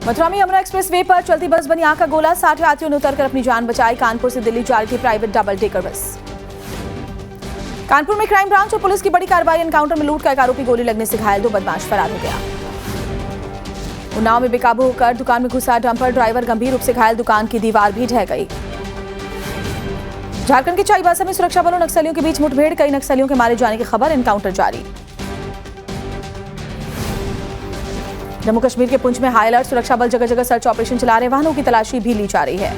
मथुरा में Yamuna express way पर चलती बस बनी आग का गोला। 60 यात्रियों ने उतरकर अपनी जान बचाई। कानपुर से दिल्ली जा रही थी private double decker bus. Kanpur में क्राइम ब्रांच और पुलिस की बड़ी कार्रवाई। एनकाउंटर में लूट का एक आरोपी गोली लगने से घायल, 2 बदमाश फरार हो गया। उन्नाव में बेकाबू होकर दुकान में घुसा डंपर ड्राइवर गंभीर रूप से घायल, दुकान की दीवार भी ढह गई। झारखंड के चाईबासा में सुरक्षा बलों नक्सलियों के बीच मुठभेड़, कई नक्सलियों के मारे जाने की खबर। एनकाउंटर जारी। जम्मू कश्मीर के पुंछ में हाई अलर्ट, सुरक्षा बल जगह जगह सर्च ऑपरेशन चला रहे, वाहनों की तलाशी भी ली जा रही है।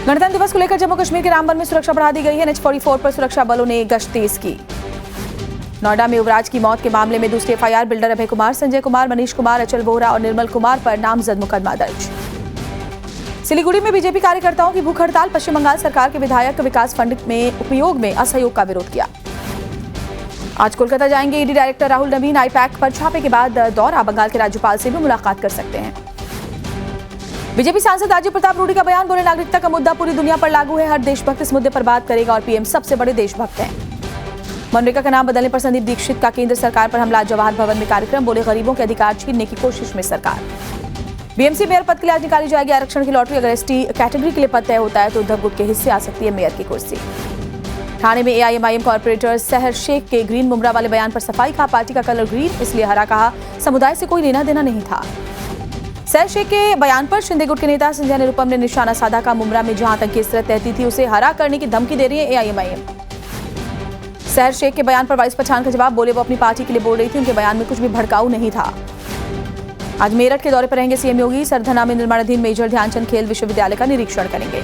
गणतंत्र दिवस को लेकर जम्मू कश्मीर के रामबन में सुरक्षा बढ़ा दी गई है। NH-44 पर सुरक्षा बलों ने गश्त तेज की। नोएडा में युवराज की मौत के मामले में दूसरी FIR, बिल्डर अभय कुमार, संजय कुमार, मनीष कुमार, अचल बोहरा और निर्मल कुमार पर नामजद मुकदमा दर्ज। सिलीगुड़ी में बीजेपी कार्यकर्ताओं की भूख हड़ताल। पश्चिम बंगाल सरकार के विधायक विकास फंड में उपयोग में असहयोग का विरोध किया। आज कोलकाता जाएंगे ईडी डायरेक्टर राहुल नवीन। आईपैक पर छापे के बाद दौरा, बंगाल के राज्यपाल से भी मुलाकात कर सकते हैं। बीजेपी सांसद राजीव प्रताप रूडी का बयान, बोले नागरिकता का मुद्दा पूरी दुनिया पर लागू है, हर देशभक्त इस मुद्दे पर बात करेगा और पीएम सबसे बड़े देशभक्त हैं। मनरेगा का नाम बदलने पर संदीप दीक्षित का केंद्र सरकार पर हमला। जवाहर भवन में कार्यक्रम, बोले गरीबों के अधिकार छीनने की कोशिश में सरकार। बीएमसी मेयर पद के लिए आज निकाली जाएगी आरक्षण की लॉटरी। अगर ST कैटेगरी के लिए पद तय होता है तो उद्धव गुट के हिस्से आ सकती है मेयर की कुर्सी। ठाणे में AIMIM कॉर्पोरेटर सहर शेख के ग्रीन मुमरा वाले बयान पर सफाई, कहा पार्टी का कलर ग्रीन इसलिए हरा, कहा समुदाय से कोई लेना देना नहीं था। सहर शेख के बयान पर शिंदे गुट के नेता संजय निरुपम ने निशाना साधा, का मुमरा में जहां तक केसरत तहती थी उसे हरा करने की धमकी दे रही है AIMIM। सहर शेख के बयान पर वाइस पठान का जवाब, बोले वो अपनी पार्टी के लिए बोल रही थी, उनके बयान में कुछ भी भड़काऊ नहीं था। आज मेरठ के दौरे पर रहेंगे CM योगी। सरधना में निर्माणाधीन मेजर ध्यानचंद खेल विश्वविद्यालय का निरीक्षण करेंगे।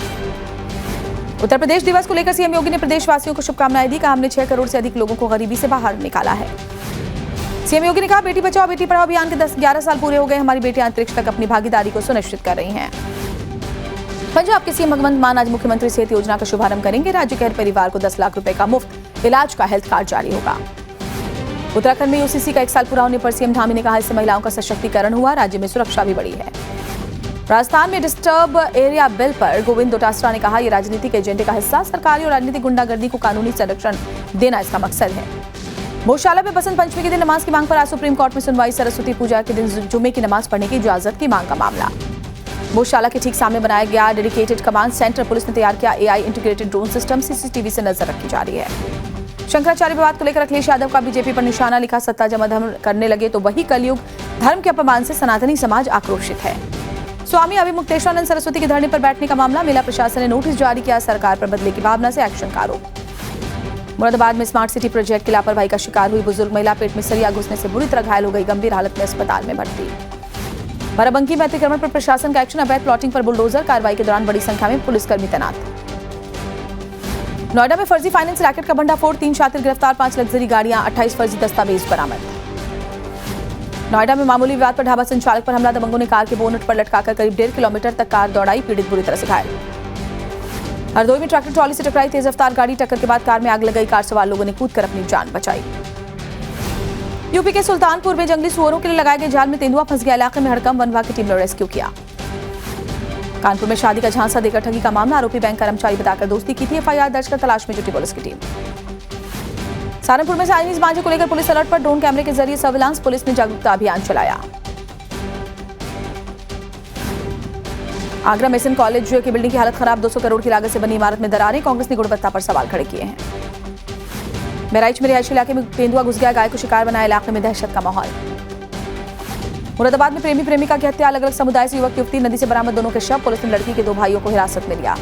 उत्तर प्रदेश दिवस को लेकर CM योगी ने प्रदेशवासियों को शुभकामनाएं दी, कहा हमने 6 करोड़ से अधिक लोगों को गरीबी से बाहर निकाला है। CM योगी ने कहा बेटी बचाओ बेटी पढ़ाओ अभियान के 10-11 साल पूरे हो गए, हमारी बेटियां अंतरिक्ष तक अपनी भागीदारी को सुनिश्चित कर रही हैं। पंजाब के CM भगवंत मान आज मुख्यमंत्री सेहत योजना का शुभारंभ करेंगे। राज्य के हर परिवार को 10 लाख रुपए का मुफ्त इलाज का हेल्थ कार्ड जारी होगा। उत्तराखंड में UCC का 1 साल पूरा होने पर CM धामी ने कहा इससे महिलाओं का सशक्तिकरण हुआ, राज्य में सुरक्षा भी बढ़ी है। राजस्थान में डिस्टर्ब एरिया बिल पर गोविंद डोटासरा ने कहा यह राजनीतिक एजेंडे का हिस्सा, सरकारी और राजनीतिक गुंडागर्दी को कानूनी संरक्षण देना इसका मकसद है। मोशाला में बसंत पंचमी के दिन नमाज की मांग पर आज सुप्रीम कोर्ट में सुनवाई। सरस्वती पूजा के दिन जुम्मे की नमाज पढ़ने की इजाजत की मांग का मामला। मोशाला के ठीक सामने बनाया गया डेडिकेटेड कमांड सेंटर, पुलिस ने तैयार किया AI integrated drone system, CCTV से नजर रखी जा रही है। शंकराचार्य विवाद को लेकर अखिलेश यादव का बीजेपी पर निशाना, लिखा सत्ता जमा धर्म करने लगे तो वही कलयुग, धर्म के अपमान से सनातनी समाज आक्रोशित है। स्वामी अभिमुक्तेश्वरानंद सरस्वती के धरने पर बैठने का मामला, मेला प्रशासन ने नोटिस जारी किया, सरकार पर बदले की भावना से एक्शन का आरोप। मुरादाबाद में स्मार्ट सिटी प्रोजेक्ट की लापरवाही का शिकार हुई बुजुर्ग महिला, पेट में सरिया घुसने से बुरी तरह घायल हो गई, गंभीर हालत में अस्पताल में भर्ती। बाराबंकी में अतिक्रमण पर प्रशासन का एक्शन, अवैध प्लॉटिंग पर बुलडोजर, कार्रवाई के दौरान बड़ी संख्या में पुलिसकर्मी तैनात। नोएडा में फर्जी फाइनेंस रैकेट का भंडाफोड़, 3 छात्र गिरफ्तार, 5 लग्जरी गाड़ियां, 28 फर्जी दस्तावेज बरामद। नोएडा में मामूली विवाद पर ढाबा संचालक पर हमला, दबंगों ने कार के बोनट पर लटकाकर करीब 1.5 किलोमीटर तक कार दौड़ाई, पीड़ित बुरी तरह से घायल। हरदोई में ट्रैक्टर ट्रॉली से टकराई तेज रफ्तार गाड़ी, टक्कर के बाद कार में आग लग गई, कार सवार लोगों ने कूदकर अपनी जान बचाई। यूपी के सुल्तानपुर में जंगली सुअरों के लिए लगाए गए जाल में तेंदुआ फंस गया, इलाके में हड़कंप, वन विभाग की टीम ने रेस्क्यू किया। कानपुर में शादी का झांसा देकर ठगी का मामला, आरोपी बैंक कर्मचारी बताकर दोस्ती की थी, FIR दर्ज कर तलाश में जुटी पुलिस की टीम। सहारनपुर में चाइनीज मांझे को लेकर पुलिस अलर्ट पर, ड्रोन कैमरे के जरिए सर्विलांस, पुलिस ने जागरूकता अभियान चलाया। आगरा मेसन कॉलेज की बिल्डिंग की हालत खराब, 200 करोड़ की लागत से बनी इमारत में दरारें, कांग्रेस ने गुणवत्ता पर सवाल खड़े किए हैं। बहराइच में रिहायशी इलाके में तेंदुआ घुस गया, गाय को शिकार बनाया, इलाके में दहशत का माहौल। मुरादाबाद में प्रेमी प्रेमिका की हत्या, अलग अलग समुदाय से युवक युवती, नदी से बरामद दोनों के शव, पुलिस ने लड़की के 2 भाइयों को हिरासत में लिया।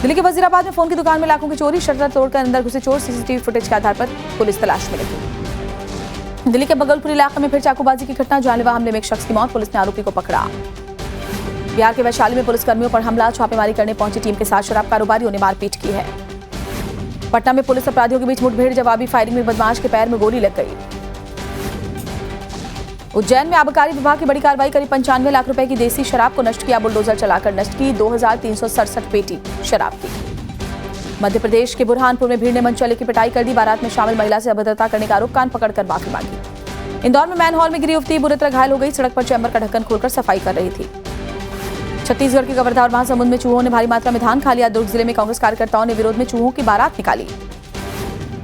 दिल्ली के वजीराबाद में फोन की दुकान में लाखों की चोरी, शटर तोड़कर अंदर घुसे चोर, CCTV फुटेज के आधार पर पुलिस तलाश में लगी। दिल्ली के बगलपुर इलाके में फिर चाकूबाजी की घटना, जानलेवा हमले में एक शख्स की मौत, पुलिस ने आरोपी को पकड़ा। बिहार के वैशाली में पुलिस कर्मियों पर हमला, छापेमारी करने पहुंची टीम के साथ शराब कारोबारियों ने मारपीट की है। पटना में पुलिस अपराधियों के बीच मुठभेड़, जवाबी फायरिंग में बदमाश के पैर में गोली लग गई। उज्जैन में आबकारी विभाग की बड़ी कार्रवाई, करीब 95 लाख रुपए की देसी शराब को नष्ट किया, बुलडोजर चलाकर नष्ट की 2367 पेटी शराब की। मध्य प्रदेश के बुरहानपुर में भीड़ ने मनचले की पिटाई कर दी, बारात में शामिल महिला से अभद्रता करने का आरोप, कान पकड़कर माफी मांगी। इंदौर में मैन हॉल में गिरी युवती बुरी तरह घायल हो गई, सड़क पर चैम्बर का ढक्कन खोलकर सफाई कर रही थी। छत्तीसगढ़ के कवर्धा और महासमुंद में चूहों ने भारी मात्रा में धान खा लिया, दुर्ग जिले में कांग्रेस कार्यकर्ताओं ने विरोध में चूहों की बारात निकाली।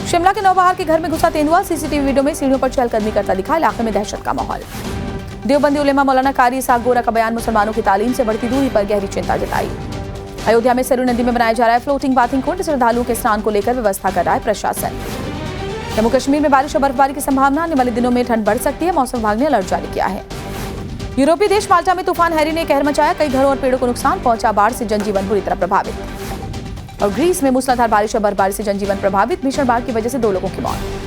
शिमला के नौबहार के घर में घुसा तेंदुआ, CCTV वीडियो में सीढ़ियों पर चहलकदमी करता दिखा, इलाके में दहशत का माहौल। देवबंदी उलेमा मौलाना कारी इसाक गोरा का बयान मुसलमानों की तालीम से बढ़ती दूरी पर गहरी चिंता जताई। अयोध्या में सरयू नदी में बनाया जा रहा है फ्लोटिंग बाथिंग कुंड, श्रद्धालुओं के स्नान को लेकर व्यवस्था कर रहा है प्रशासन। जम्मू कश्मीर में बारिश और बर्फबारी की संभावना, आने वाले दिनों में ठंड बढ़ सकती है, मौसम विभाग ने अलर्ट जारी किया है। यूरोपीय देश माल्टा में तूफान हैरी ने कहर मचाया, कई घरों और पेड़ों को नुकसान पहुंचा, बाढ़ से जनजीवन बुरी तरह प्रभावित। और ग्रीस में मूसलाधार बारिश और बर्फबारी से जनजीवन प्रभावित, भीषण बाढ़ की वजह से 2 लोगों की मौत।